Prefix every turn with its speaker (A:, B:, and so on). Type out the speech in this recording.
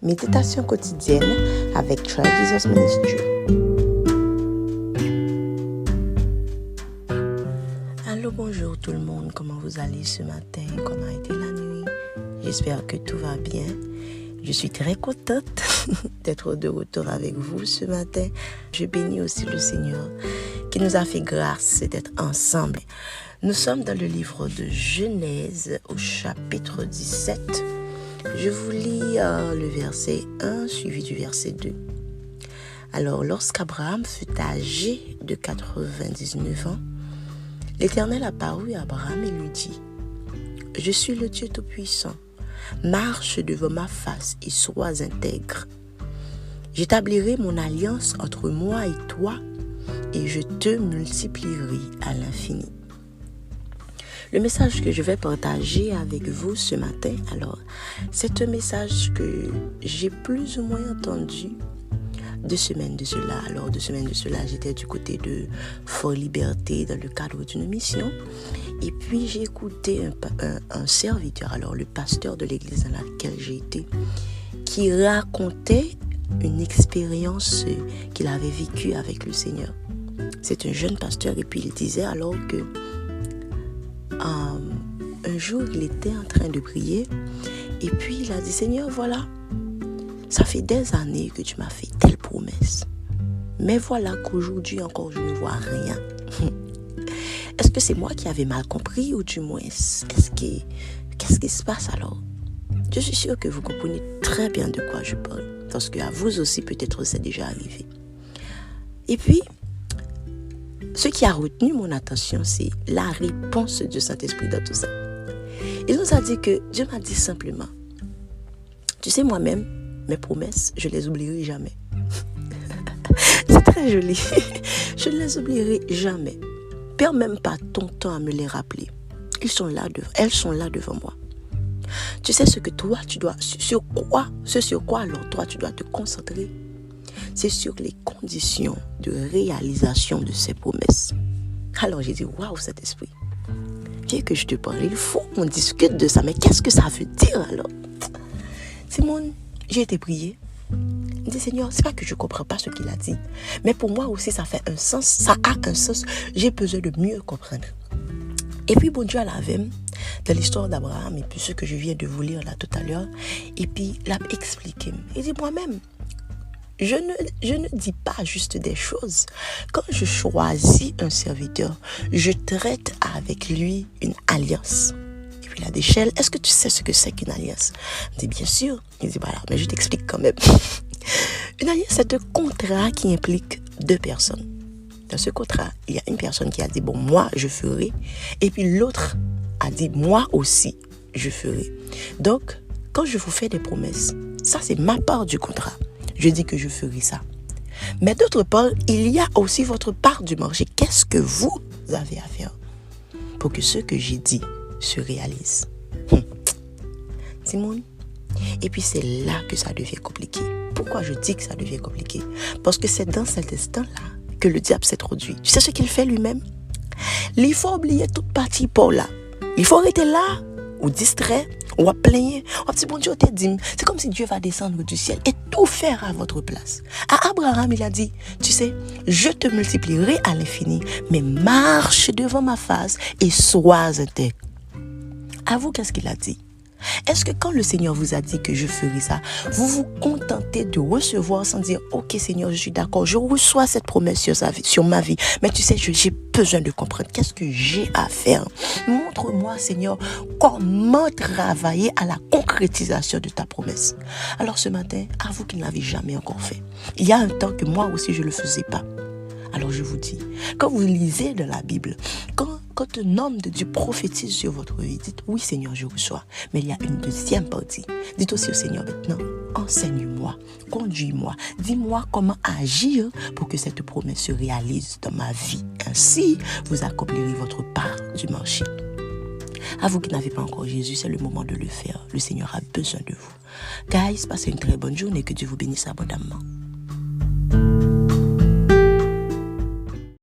A: Méditation quotidienne avec Try Jesus Ministry. Allô, bonjour tout le monde, comment vous allez ce matin? Comment a été la nuit? J'espère que tout va bien. Je suis très contente d'être de retour avec vous ce matin. Je bénis aussi le Seigneur qui nous a fait grâce d'être ensemble. Nous sommes dans le livre de Genèse au chapitre 17. Je vous lis le verset 1 suivi du verset 2. Alors, lorsqu'Abraham fut âgé de 99 ans, l'Éternel apparut à Abraham et lui dit : « Je suis le Dieu Tout-Puissant. Marche devant ma face et sois intègre. J'établirai mon alliance entre moi et toi et je te multiplierai à l'infini. » Le message que je vais partager avec vous ce matin, alors, c'est un message que j'ai plus ou moins entendu 2 semaines de cela. Alors, 2 semaines de cela, j'étais du côté de Fort Liberté dans le cadre d'une mission. Et puis, j'ai écouté un serviteur, alors le pasteur de l'église dans laquelle j'ai été, qui racontait une expérience qu'il avait vécue avec le Seigneur. C'est un jeune pasteur et puis il disait alors que un jour, il était en train de prier et puis il a dit : « Seigneur, voilà, ça fait des années que tu m'as fait telle promesse. Mais voilà qu'aujourd'hui encore, je ne vois rien. Est-ce que c'est moi qui avais mal compris ou du moins, qu'est-ce qui se passe alors ? » Je suis sûre que vous comprenez très bien de quoi je parle parce qu'à vous aussi, peut-être, c'est déjà arrivé. Et puis, ce qui a retenu mon attention, c'est la réponse du Saint-Esprit dans tout ça. Il nous a dit que Dieu m'a dit simplement : « Tu sais, moi-même, mes promesses, je ne les oublierai jamais. » C'est très joli. Je ne les oublierai jamais. Perds même pas ton temps à me les rappeler. Elles sont là devant moi. Tu sais ce que toi, tu dois, sur quoi alors toi, tu dois te concentrer. C'est sur les conditions de réalisation de ces promesses. Alors j'ai dit : « Waouh, cet esprit, viens que je te parle. Il faut qu'on discute de ça. Mais qu'est-ce que ça veut dire alors ? » Simone, j'ai été prier. Il dit : « Seigneur, c'est pas que je comprends pas ce qu'il a dit. Mais pour moi aussi, ça fait un sens. Ça a un sens. J'ai besoin de mieux comprendre. » Et puis, bon Dieu, elle avait dans l'histoire d'Abraham et puis ce que je viens de vous lire là tout à l'heure. Et puis, il a expliqué. Il dit : « Moi-même, je ne dis pas juste des choses. Quand je choisis un serviteur, je traite avec lui une alliance. » Et puis il a dit : « Shell, est-ce que tu sais ce que c'est qu'une alliance ? » Je dis : « Bien sûr. » Il dit : « Voilà, mais je t'explique quand même. » Une alliance, c'est un contrat qui implique 2 personnes. Dans ce contrat, il y a une personne qui a dit : « Bon, moi, je ferai. » Et puis l'autre a dit : « Moi aussi, je ferai. » Donc, quand je vous fais des promesses, ça, c'est ma part du contrat. Je dis que je ferai ça. Mais d'autre part, il y a aussi votre part du marché. Qu'est-ce que vous avez à faire pour que ce que j'ai dit se réalise ? Simone. Et puis c'est là que ça devient compliqué. Pourquoi je dis que ça devient compliqué ? Parce que c'est dans cet instant-là que le diable s'introduit. Tu sais ce qu'il fait lui-même ? Il faut oublier toute partie pour là. Il faut arrêter là, ou distrait, ou à plaigner. Oh, petit bon Dieu, t'es dit, c'est comme si Dieu va descendre du ciel et tout faire à votre place. À Abraham, il a dit : « Tu sais, je te multiplierai à l'infini, mais marche devant ma face et sois intègre. » À vous, qu'est-ce qu'il a dit ? Est-ce que quand le Seigneur vous a dit que je ferai ça, vous vous contentez de recevoir sans dire : « Ok Seigneur, je suis d'accord, je reçois cette promesse sur ma vie. Mais tu sais, j'ai besoin de comprendre qu'est-ce que j'ai à faire. Montre-moi Seigneur comment travailler à la concrétisation de ta promesse. » Alors ce matin, à vous qui ne l'avez jamais encore fait, il y a un temps que moi aussi je ne le faisais pas. Alors je vous dis, quand vous lisez dans la Bible, quand un homme de Dieu prophétise sur votre vie, dites : « Oui Seigneur, je reçois. » Mais il y a une deuxième partie. Dites aussi au Seigneur maintenant : « Enseigne-moi, conduis-moi, dis-moi comment agir pour que cette promesse se réalise dans ma vie. Ainsi, vous accomplirez votre part du marché. » À vous qui n'avez pas encore Jésus, c'est le moment de le faire. Le Seigneur a besoin de vous. Guys, passez une très bonne journée. Que Dieu vous bénisse abondamment.